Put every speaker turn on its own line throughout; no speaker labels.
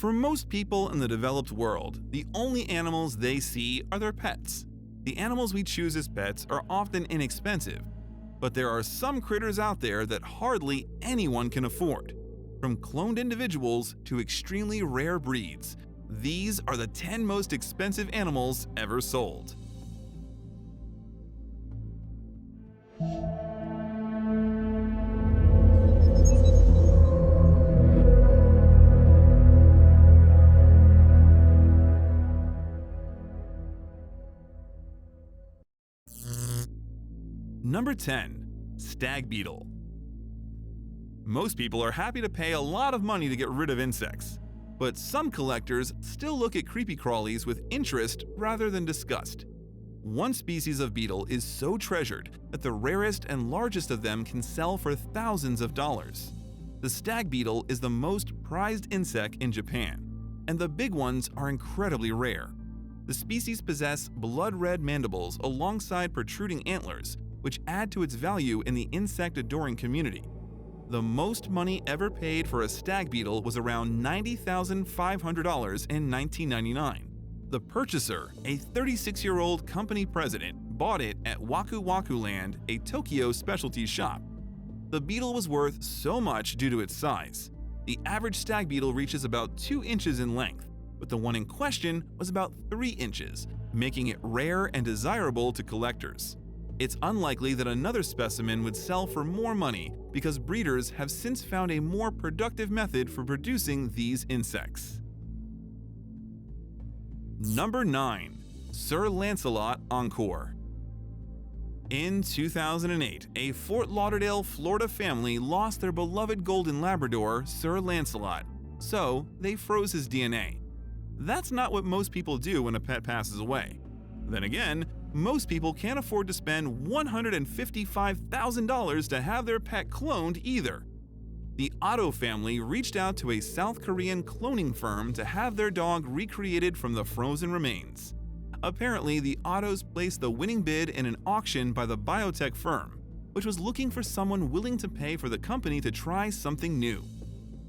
For most people in the developed world, the only animals they see are their pets. The animals we choose as pets are often inexpensive, but there are some critters out there that hardly anyone can afford. From cloned individuals to extremely rare breeds, these are the 10 most expensive animals ever sold. Number 10. Stag beetle. Most people are happy to pay a lot of money to get rid of insects, but some collectors still look at creepy crawlies with interest rather than disgust. One species of beetle is so treasured that the rarest and largest of them can sell for thousands of dollars. The stag beetle is the most prized insect in Japan, and the big ones are incredibly rare. The species possess blood-red mandibles alongside protruding antlers, which add to its value in the insect-adoring community. The most money ever paid for a stag beetle was around $90,500 in 1999. The purchaser, a 36-year-old company president, bought it at Waku Waku Land, a Tokyo specialty shop. The beetle was worth so much due to its size. The average stag beetle reaches about 2 inches in length, but the one in question was about 3 inches, making it rare and desirable to collectors. It's unlikely that another specimen would sell for more money because breeders have since found a more productive method for producing these insects. Number 9. Sir Lancelot Encore. In 2008, a Fort Lauderdale, Florida family lost their beloved golden Labrador, Sir Lancelot, so they froze his DNA. That's not what most people do when a pet passes away. Then again, most people can't afford to spend $155,000 to have their pet cloned either. The Otto family reached out to a South Korean cloning firm to have their dog recreated from the frozen remains. Apparently, the Ottos placed the winning bid in an auction by the biotech firm, which was looking for someone willing to pay for the company to try something new.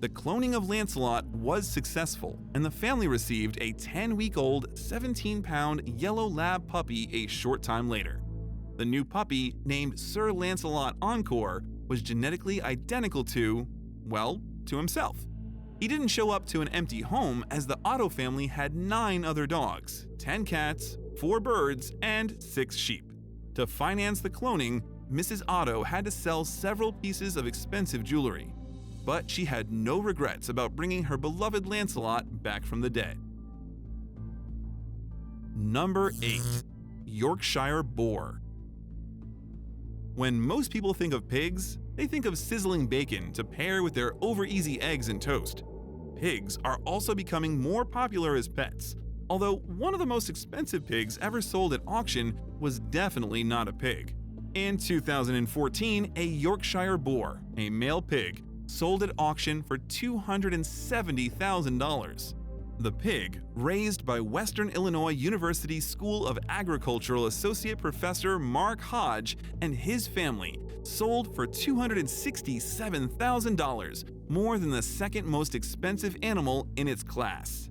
The cloning of Lancelot was successful, and the family received a 10-week-old, 17-pound yellow lab puppy a short time later. The new puppy, named Sir Lancelot Encore, was genetically identical to himself. He didn't show up to an empty home, as the Otto family had 9 other dogs, 10 cats, 4 birds, and 6 sheep. To finance the cloning, Mrs. Otto had to sell several pieces of expensive jewelry. But she had no regrets about bringing her beloved Lancelot back from the dead. Number 8. Yorkshire Boar. When most people think of pigs, they think of sizzling bacon to pair with their over-easy eggs and toast. Pigs are also becoming more popular as pets, although one of the most expensive pigs ever sold at auction was definitely not a pig. In 2014, a Yorkshire Boar, a male pig, sold at auction for $270,000. The pig, raised by Western Illinois University School of Agricultural Associate Professor Mark Hodge and his family, sold for $267,000, more than the second most expensive animal in its class.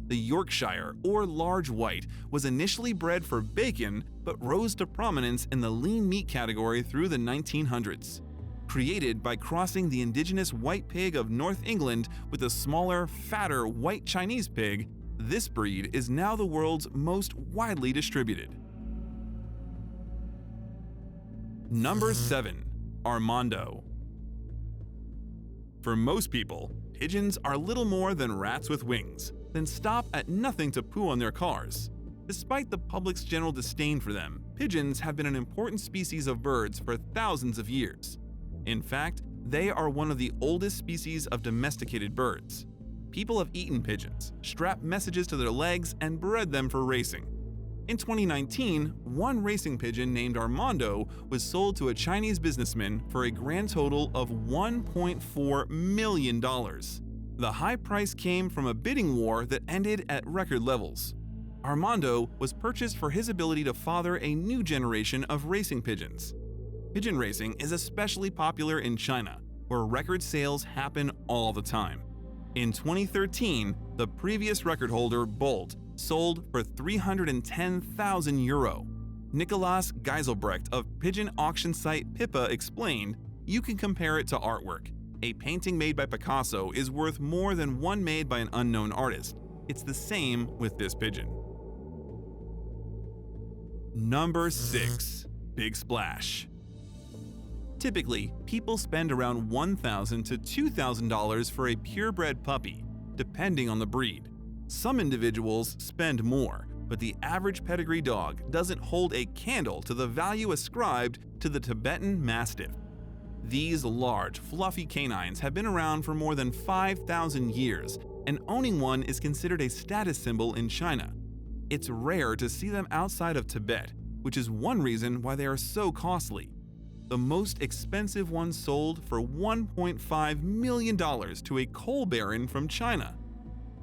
The Yorkshire, or large white, was initially bred for bacon but rose to prominence in the lean meat category through the 1900s. Created by crossing the indigenous white pig of North England with a smaller, fatter white Chinese pig, this breed is now the world's most widely distributed. Number 7. Armando. For most people, pigeons are little more than rats with wings, then stop at nothing to poo on their cars. Despite the public's general disdain for them, pigeons have been an important species of birds for thousands of years. In fact, they are one of the oldest species of domesticated birds. People have eaten pigeons, strapped messages to their legs, and bred them for racing. In 2019, one racing pigeon named Armando was sold to a Chinese businessman for a grand total of $1.4 million. The high price came from a bidding war that ended at record levels. Armando was purchased for his ability to father a new generation of racing pigeons. Pigeon racing is especially popular in China, where record sales happen all the time. In 2013, the previous record holder, Bolt, sold for €310,000. Nicolas Geiselbrecht of pigeon auction site Pippa explained, "You can compare it to artwork. A painting made by Picasso is worth more than one made by an unknown artist. It's the same with this pigeon." Number 6. Big Splash. Typically, people spend around $1,000 to $2,000 for a purebred puppy, depending on the breed. Some individuals spend more, but the average pedigree dog doesn't hold a candle to the value ascribed to the Tibetan Mastiff. These large, fluffy canines have been around for more than 5,000 years, and owning one is considered a status symbol in China. It's rare to see them outside of Tibet, which is one reason why they are so costly. The most expensive one sold for $1.5 million to a coal baron from China.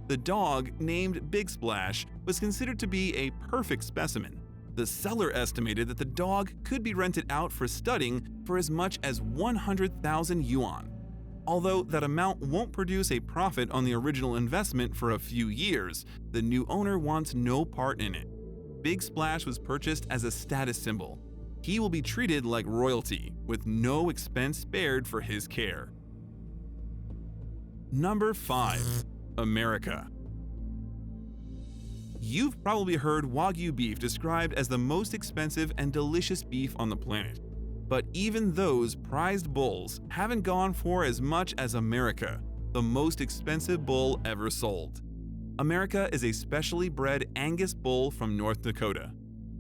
The dog, named Big Splash, was considered to be a perfect specimen. The seller estimated that the dog could be rented out for studying for as much as 100,000 yuan. Although that amount won't produce a profit on the original investment for a few years, the new owner wants no part in it. Big Splash was purchased as a status symbol. He will be treated like royalty, with no expense spared for his care. Number 5. America. You've probably heard Wagyu beef described as the most expensive and delicious beef on the planet. But even those prized bulls haven't gone for as much as America, the most expensive bull ever sold. America is a specially bred Angus bull from North Dakota.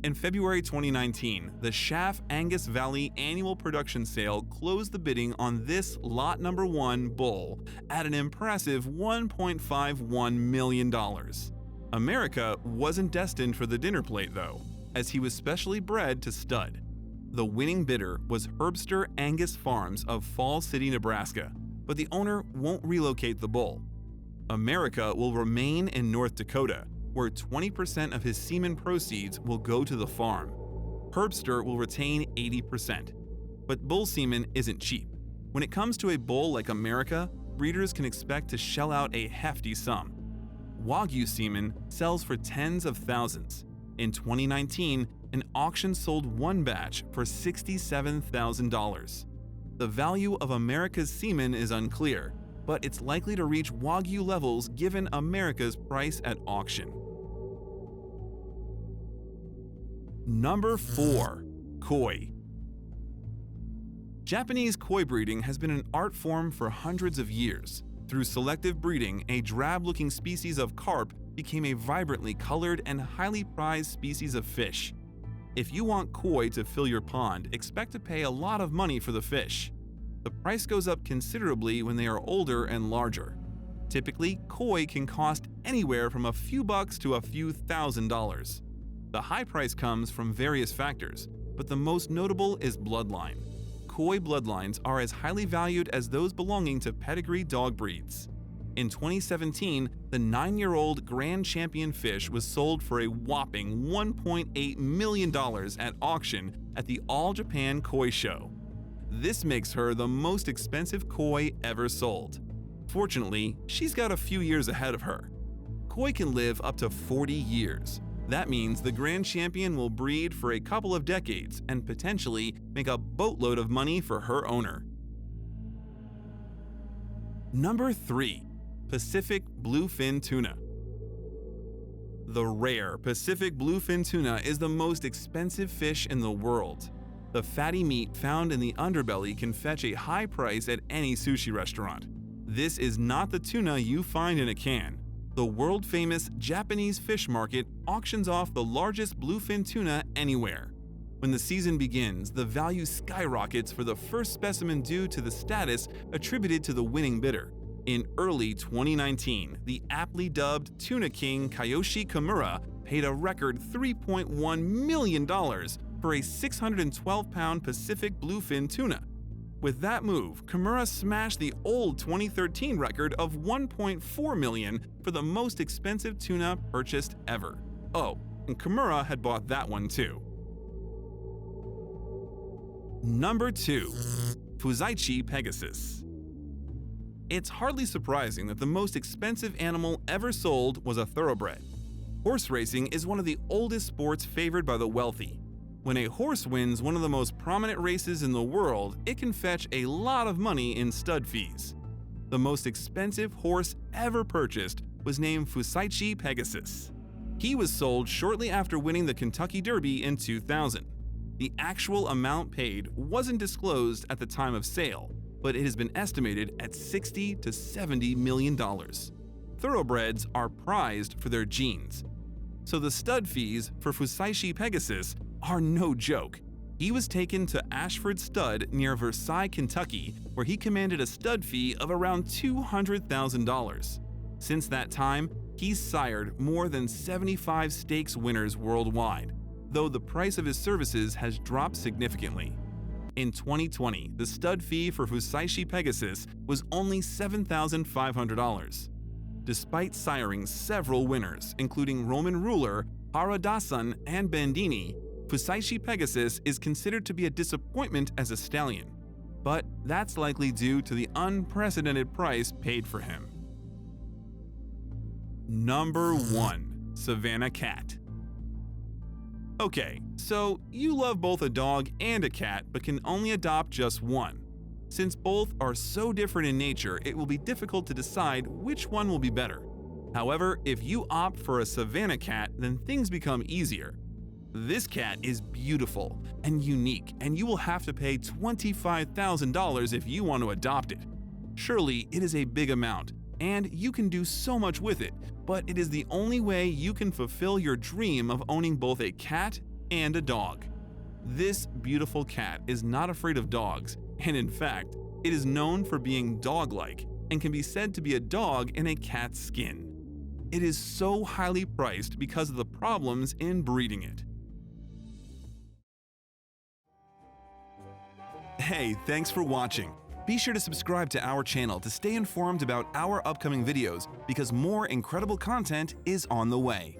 In February 2019, the Schaff Angus Valley annual production sale closed the bidding on this lot number 1 bull at an impressive $1.51 million. America wasn't destined for the dinner plate though, as he was specially bred to stud. The winning bidder was Herbster Angus Farms of Falls City, Nebraska, but the owner won't relocate the bull. America will remain in North Dakota, where 20% of his semen proceeds will go to the farm. Herbster will retain 80%. But bull semen isn't cheap. When it comes to a bull like America, breeders can expect to shell out a hefty sum. Wagyu semen sells for tens of thousands. In 2019, an auction sold one batch for $67,000. The value of America's semen is unclear, but it's likely to reach Wagyu levels given America's price at auction. Number 4. Koi. Japanese koi breeding has been an art form for hundreds of years. Through selective breeding, a drab-looking species of carp became a vibrantly colored and highly prized species of fish. If you want koi to fill your pond, expect to pay a lot of money for the fish. The price goes up considerably when they are older and larger. Typically, koi can cost anywhere from a few bucks to a few $1,000s. The high price comes from various factors, but the most notable is bloodline. Koi bloodlines are as highly valued as those belonging to pedigree dog breeds. In 2017, the 9-year-old Grand Champion fish was sold for a whopping $1.8 million at auction at the All Japan Koi Show. This makes her the most expensive koi ever sold. Fortunately, she's got a few years ahead of her. Koi can live up to 40 years. That means the Grand Champion will breed for a couple of decades and potentially make a boatload of money for her owner. Number 3. Pacific Bluefin Tuna. The rare Pacific Bluefin Tuna is the most expensive fish in the world. The fatty meat found in the underbelly can fetch a high price at any sushi restaurant. This is not the tuna you find in a can. The world-famous Japanese fish market auctions off the largest bluefin tuna anywhere. When the season begins, the value skyrockets for the first specimen due to the status attributed to the winning bidder. In early 2019, the aptly dubbed Tuna King Kiyoshi Kimura paid a record $3.1 million for a 612-pound Pacific bluefin tuna. With that move, Kimura smashed the old 2013 record of $1.4 million for the most expensive tuna purchased ever. Oh, and Kimura had bought that one too. Number 2. Fuzaichi Pegasus. It's hardly surprising that the most expensive animal ever sold was a thoroughbred. Horse racing is one of the oldest sports favored by the wealthy. When a horse wins one of the most prominent races in the world, it can fetch a lot of money in stud fees. The most expensive horse ever purchased was named Fusaichi Pegasus. He was sold shortly after winning the Kentucky Derby in 2000. The actual amount paid wasn't disclosed at the time of sale, but it has been estimated at $60 to $70 million. Thoroughbreds are prized for their genes, so the stud fees for Fusaichi Pegasus are no joke. He was taken to Ashford Stud near Versailles, Kentucky, where he commanded a stud fee of around $200,000. Since that time, he's sired more than 75 stakes winners worldwide, though the price of his services has dropped significantly. In 2020, the stud fee for Fusaichi Pegasus was only $7,500. Despite siring several winners, including Roman Ruler, Haradasan, and Bandini, Fusaichi Pegasus is considered to be a disappointment as a stallion, but that's likely due to the unprecedented price paid for him. Number 1. Savannah Cat. Okay, so you love both a dog and a cat but can only adopt just one. Since both are so different in nature, it will be difficult to decide which one will be better. However, if you opt for a Savannah cat, then things become easier. This cat is beautiful and unique, and you will have to pay $25,000 if you want to adopt it. Surely it is a big amount, and you can do so much with it, but it is the only way you can fulfill your dream of owning both a cat and a dog. This beautiful cat is not afraid of dogs, and in fact, it is known for being dog-like and can be said to be a dog in a cat's skin. It is so highly priced because of the problems in breeding it. Hey, thanks for watching. Be sure to subscribe to our channel to stay informed about our upcoming videos because more incredible content is on the way.